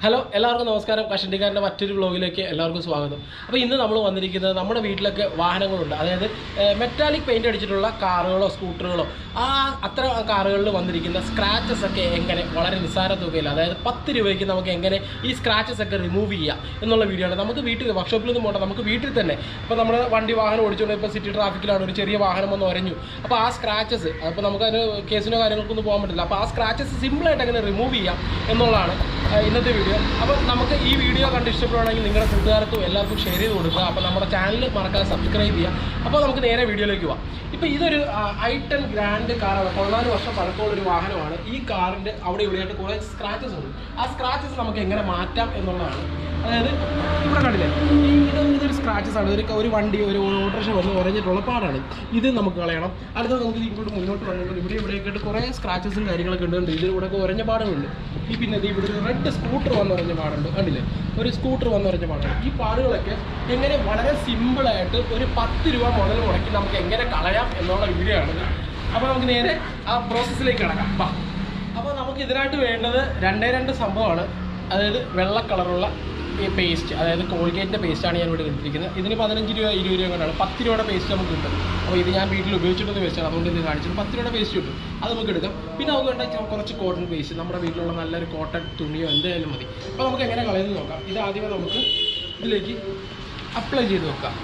Hello എല്ലാവർക്കും നമസ്കാരം. കഷണ്ടിക്കാരൻ്റെ മറ്റൊരു വ്ളോഗിലേക്ക് എല്ലാവർക്കും സ്വാഗതം. അപ്പോൾ ഇന്ന് നമ്മൾ വന്നിരിക്കുന്നത് നമ്മുടെ വീട്ടിലൊക്കെ വാഹനങ്ങളുണ്ട്, അതായത് മെറ്റാലിക് പെയിൻ്റ് അടിച്ചിട്ടുള്ള കാറുകളോ സ്കൂട്ടറുകളോ അത്തരം കാറുകളിൽ വന്നിരിക്കുന്ന സ്ക്രാച്ചസ് ഒക്കെ എങ്ങനെ വളരെ നിസ്സാര തുകയില്ല, അതായത് 10 രൂപയ്ക്ക് നമുക്ക് എങ്ങനെ ഈ സ്ക്രാച്ചസ് ഒക്കെ റിമൂവ് ചെയ്യാം എന്നുള്ള വീഡിയോ ആണ്. നമുക്ക് വീട്ടിൽ വർക്ക്ഷോപ്പിലൊന്നും പോകണ്ട, നമുക്ക് വീട്ടിൽ തന്നെ ഇപ്പോൾ നമ്മുടെ വാഹനം ഓടിച്ചുകൊണ്ട് ഇപ്പോൾ സിറ്റി ട്രാഫിക്കിലാണ് ഒരു ചെറിയ വാഹനം വന്ന് ഉരഞ്ഞു, അപ്പോൾ ആ സ്ക്രാച്ചസ് അപ്പോൾ നമുക്കതിന് കേസിനോ കാര്യങ്ങൾക്കൊന്നും പോകാൻ പറ്റില്ല. അപ്പോൾ ആ സ്ക്രാച്ചസ് സിമ്പിളായിട്ട് എങ്ങനെ റിമൂവ് ചെയ്യാം എന്നുള്ളതാണ് ഇന്നത്തെ വീഡിയോ. അപ്പോൾ നമുക്ക് ഈ വീഡിയോ കണ്ട് ഇഷ്ടപ്പെടുകയാണെങ്കിൽ നിങ്ങളുടെ കൂട്ടുകാർക്കും എല്ലാവർക്കും ഷെയർ ചെയ്ത് കൊടുക്കുക. അപ്പോൾ നമ്മുടെ ചാനൽ മറക്കാതെ സബ്സ്ക്രൈബ് ചെയ്യുക. അപ്പോൾ നമുക്ക് നേരെ വീഡിയോയിലേക്ക് പോകാം. ഇപ്പോൾ ഇതൊരു i10 ഗ്രാൻഡ് കാറാണ്, 14 വർഷം പഴക്കമുള്ളൊരു വാഹനമാണ്. ഈ കാറിൻ്റെ അവിടെ ഇവിടെയായിട്ട് കുറേ സ്ക്രാച്ചസ് ഉണ്ട്. ആ സ്ക്രാച്ചസ് നമുക്ക് എങ്ങനെ മാറ്റാം എന്നുള്ളതാണ്. അതായത് ഇവിടെ കണ്ടില്ലേ, ഇതൊരു സ്ക്രാച്ചസ് ആണ്. ഒരു വണ്ടി ഒരു ഓട്ടോറിക്ഷ വന്ന് ഉരഞ്ഞിട്ടുള്ള പാടാണ്. ഇത് നമുക്ക് കളയണം. അടുത്തത് നമുക്ക് ഇങ്ങോട്ട് മുന്നോട്ട് വന്നിട്ടുണ്ട്. ഇവിടെയൊക്കെ ആയിട്ട് കുറേ സ്ക്രാച്ചസും കാര്യങ്ങളൊക്കെ ഉണ്ട്. ഇതിലൂടെയൊക്കെ ഉരഞ്ഞ പാടുകളുണ്ട്. പിന്നെ ഇവിടെ ഒരു റെഡ് സ്കൂട്ടർ വന്നുറഞ്ഞ പാടുണ്ട്, കണ്ടില്ലേ, ഒരു സ്കൂട്ടർ വന്നുറഞ്ഞ പാടാണ്. ഈ പാടുകളൊക്കെ എങ്ങനെ വളരെ സിമ്പിളായിട്ട് ഒരു 10 രൂപ മുതൽ മുടക്കി നമുക്ക് എങ്ങനെ കളയാം എന്നുള്ള വീഡിയോ ആണിത്. അപ്പോൾ നമുക്ക് നേരെ ആ പ്രോസസ്സിലേക്ക് കിടക്കാം. അപ്പോൾ നമുക്ക് ഇതിനായിട്ട് വേണ്ടത് 2 സംഭവമാണ്. അതായത് വെള്ള കളറുള്ള ഈ പേസ്റ്റ്, അതായത് കോൾഗേറ്റിൻ്റെ പേസ്റ്റാണ് ഞാൻ ഇവിടെ എടുത്തിരിക്കുന്നത്. ഇതിന് 15 രൂപ 20 രൂപ കൊണ്ടാണ്. 10 രൂപയുടെ പേസ്റ്റ് നമുക്ക് കിട്ടും. അപ്പോൾ ഇത് ഞാൻ വീട്ടിൽ ഉപയോഗിച്ചിട്ടുള്ള പേസ്റ്റാണ്, അതുകൊണ്ട് ഇത് കാണിച്ചത്. 10 രൂപയുടെ പേസ്റ്റ് കിട്ടും, അത് നമുക്ക് എടുക്കാം. പിന്നെ നമുക്ക് വേണ്ട കുറച്ച് കോട്ടൺ പേസ്റ്റ്, നമ്മുടെ വീട്ടിലുള്ള നല്ലൊരു കോട്ടൺ തുണിയോ എന്തായാലും മതി. അപ്പോൾ നമുക്ക് എങ്ങനെ കളയുന്നത് നോക്കാം. ഇത് ആദ്യമേ നമുക്ക് ഇതിലേക്ക് അപ്ലൈ ചെയ്ത് വെക്കാം.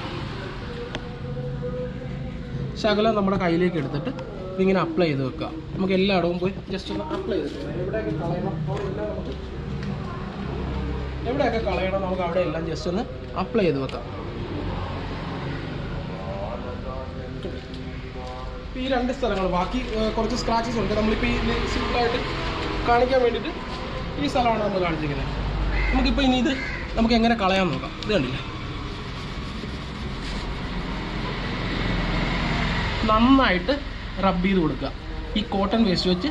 ശകലം നമ്മുടെ കയ്യിലേക്ക് എടുത്തിട്ട് ഇതിങ്ങനെ അപ്ലൈ ചെയ്ത് വെക്കുക. നമുക്ക് എല്ലായിടവും പോയി ജസ്റ്റ് ഒന്ന് അപ്ലൈ ചെയ്ത് വെക്കാം. എവിടെയൊക്കെ കളയണം അവിടെയെല്ലാം നമുക്ക് അവിടെ എല്ലാം ജസ്റ്റ് ഒന്ന് അപ്ലൈ ചെയ്ത് വെക്കാം. ഈ 2 സ്ഥലങ്ങൾ, ബാക്കി കുറച്ച് സ്ക്രാച്ചസ് ഉണ്ട്. നമ്മളിപ്പോൾ ഈ സിമ്പിളായിട്ട് കാണിക്കാൻ വേണ്ടിയിട്ട് ഈ സ്ഥലമാണ് നമ്മൾ കാണിച്ചിരിക്കുന്നത്. നമുക്കിപ്പോൾ ഇനി ഇത് നമുക്ക് എങ്ങനെ കളയാൻ നോക്കാം. ഇത് കണ്ടില്ല, നന്നായിട്ട് റബ്ബ് ചെയ്ത് കൊടുക്കുക. ഈ കോട്ടൺ വേസ്റ്റ് വെച്ച്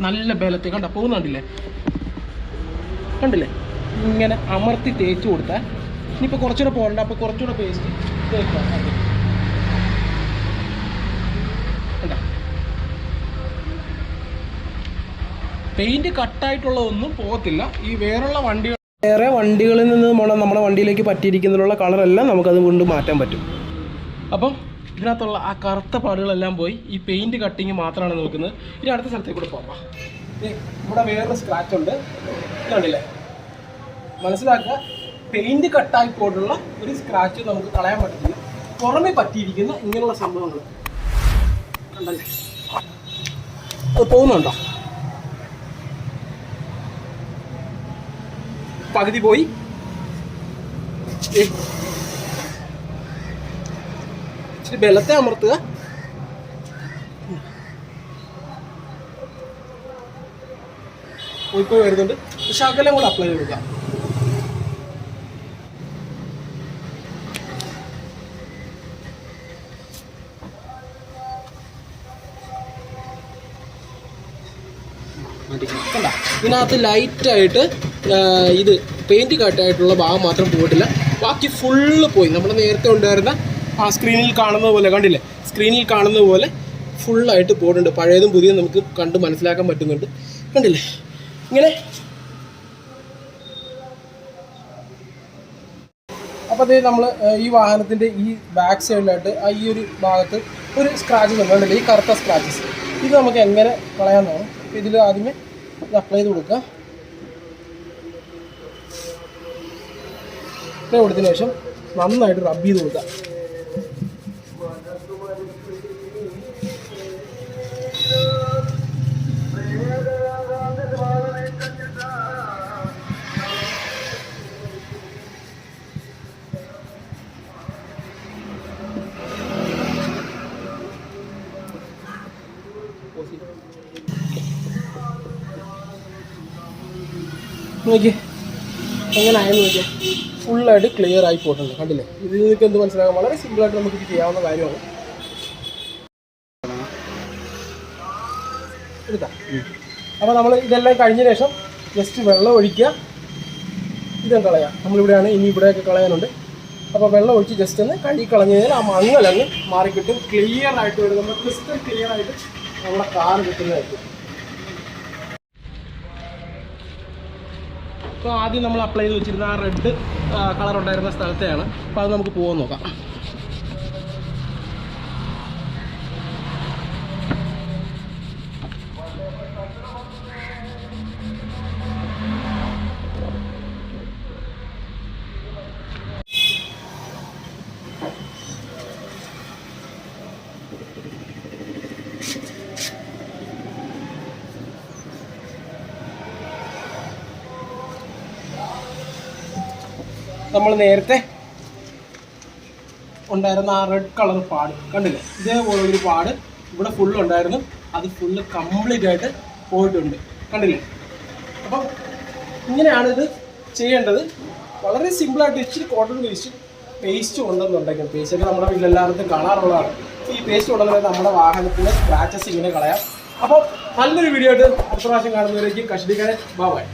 നല്ല ബലത്തിൽ കണ്ട പോകുന്നുണ്ടില്ലേ, കണ്ടില്ലേ, ഇങ്ങനെ അമർത്തി തേച്ച് കൊടുത്താൽ ഇനിയിപ്പോൾ കുറച്ചുകൂടെ പോകണ്ട. അപ്പോൾ കുറച്ചുകൂടെ പേസ്റ്റ് തേക്കാം. പെയിൻറ്റ് കട്ടായിട്ടുള്ളതൊന്നും പോകത്തില്ല. ഈ വേറെ വണ്ടികളിൽ നിന്ന് നമ്മുടെ വണ്ടിയിലേക്ക് പറ്റിയിരിക്കുന്നതിലുള്ള കളറെല്ലാം നമുക്കത് കൊണ്ട് മാറ്റാൻ പറ്റും. അപ്പം ഇതിനകത്തുള്ള ആ കറുത്ത പാടുകളെല്ലാം പോയി ഈ പെയിൻറ്റ് കട്ടിങ് മാത്രമാണ് നോക്കുന്നത്. ഇനി അടുത്ത സ്ഥലത്തേക്ക് കൂടെ പോകാം. ഇവിടെ വേറൊരു സ്ക്രാച്ച് ഉണ്ട്, കണ്ടില്ലേ. മനസ്സിലാക്കുക, പെയിൻറ്റ് കട്ടായി പോയിട്ടുള്ള ഒരു സ്ക്രാച്ച് നമുക്ക് കളയാൻ പറ്റില്ല. പുറമെ പറ്റിയിരിക്കുന്ന ഇങ്ങനെയുള്ള സംഭവങ്ങൾ കണ്ടല്ലേ, അത് പോകുന്നുണ്ടോ, പകുതി പോയി. ഇച്ചിരി ബലത്തെ അമർത്തുക. പോയിപ്പോയി വരുന്നുണ്ട്. ശകലം കൂടെ അപ്ലൈ ചെയ്ത് കൊടുക്കുക. ഇതിനകത്ത് ലൈറ്റായിട്ട് ഇത് പെയിൻറ്റ് കട്ടായിട്ടുള്ള ഭാഗം മാത്രം പോയിട്ടില്ല, ബാക്കി ഫുള്ള് പോയി. നമ്മൾ നേരത്തെ ഉണ്ടായിരുന്ന ആ സ്ക്രീനിൽ കാണുന്നത് പോലെ, കണ്ടില്ലേ, സ്ക്രീനിൽ കാണുന്നത് പോലെ ഫുള്ളായിട്ട് പോയിട്ടുണ്ട്. പഴയതും പുതിയതും നമുക്ക് കണ്ട് മനസ്സിലാക്കാൻ പറ്റുന്നുണ്ട്, കണ്ടില്ലേ. ഇങ്ങനെ അപ്പോൾ അതേ നമ്മൾ ഈ വാഹനത്തിൻ്റെ ഈ ബാക്ക് സൈഡിലായിട്ട് ഈ ഒരു ഭാഗത്ത് ഒരു സ്ക്രാച്ചസ് ഉണ്ട്, കണ്ടില്ലേ, ഈ കറുത്ത സ്ക്രാച്ചസ്. ഇത് നമുക്ക് എങ്ങനെ കളയാമെന്നാണ്. ഇതിൽ ആദ്യമേ ഇത് അപ്ലൈ ചെയ്ത് കൊടുക്കുക. അപ്ലൈ കൊടുത്തതിന് ശേഷം നന്നായിട്ട് റബ്ബ് ചെയ്ത് കൊടുക്കുക. നോക്കിയേ എങ്ങനെ ആയെന്ന് നോക്കിയാൽ ഫുള്ളായിട്ട് ക്ലിയർ ആയി പോയിട്ടുണ്ട്, കണ്ടില്ലേ. ഇത് നിങ്ങൾക്ക് എന്ത് മനസ്സിലാകാം, വളരെ സിമ്പിളായിട്ട് നമുക്ക് ചെയ്യാവുന്ന കാര്യമാണ്. എടുക്കാം. അപ്പോൾ നമ്മൾ ഇതെല്ലാം കഴിഞ്ഞ ശേഷം ജസ്റ്റ് വെള്ളം ഒഴിക്കുക. ഇതും കളയാം. നമ്മളിവിടെയാണ്, ഇനി ഇവിടെയൊക്കെ കളയാനുണ്ട്. അപ്പോൾ വെള്ളം ഒഴിച്ച് ജസ്റ്റ് ഒന്ന് കഴുകി കളഞ്ഞു കഴിഞ്ഞാൽ ആ മങ്ങലങ്ങ് മാറിക്കിട്ടും. ക്ലിയർ ആയിട്ട് വരും, നമ്മൾ ക്രിസ്റ്റൽ ക്ലിയർ ആയിട്ട് നമ്മുടെ കാർ കിട്ടുന്നതായിരിക്കും. അപ്പോൾ ആദ്യം നമ്മൾ അപ്ലൈ ചെയ്ത് വെച്ചിരുന്ന ആ റെഡ് കളർ ഉണ്ടായിരുന്ന സ്ഥലത്തെയാണ്. അപ്പോൾ അത് നമുക്ക് പോകാൻ നോക്കാം. നമ്മൾ നേരത്തെ ഉണ്ടായിരുന്ന ആ റെഡ് കളർ പാട് കണ്ടില്ലേ, ഇതേപോലെ ഒരു പാട് ഇവിടെ ഫുള്ള് ഉണ്ടായിരുന്നു. അത് ഫുള്ള് കംപ്ലീറ്റ് ആയിട്ട് പോയിട്ടുണ്ട്, കണ്ടില്ലേ. അപ്പം ഇങ്ങനെയാണ് ഇത് ചെയ്യേണ്ടത്. വളരെ സിമ്പിളായിട്ട് ഇച്ചിരി കോട്ടൺ പേസ്റ്റ് ഉണ്ടെന്നുണ്ടെങ്കിൽ, പേസ്റ്റൊക്കെ നമ്മുടെ വീട്ടിലെല്ലാവർക്കും കാണാറുള്ളതാണ്. ഈ പേസ്റ്റ് ഉണ്ടെന്നുണ്ടെങ്കിൽ നമ്മുടെ വാഹനത്തിൻ്റെ സ്ക്രാച്ചസ് ഇങ്ങനെ കളയാം. അപ്പോൾ നല്ലൊരു വീഡിയോ ആയിട്ട് അടുത്ത പ്രാവശ്യം കാണുന്നവരേക്ക് കഷണ്ടിക്കാരൻ ബൈ.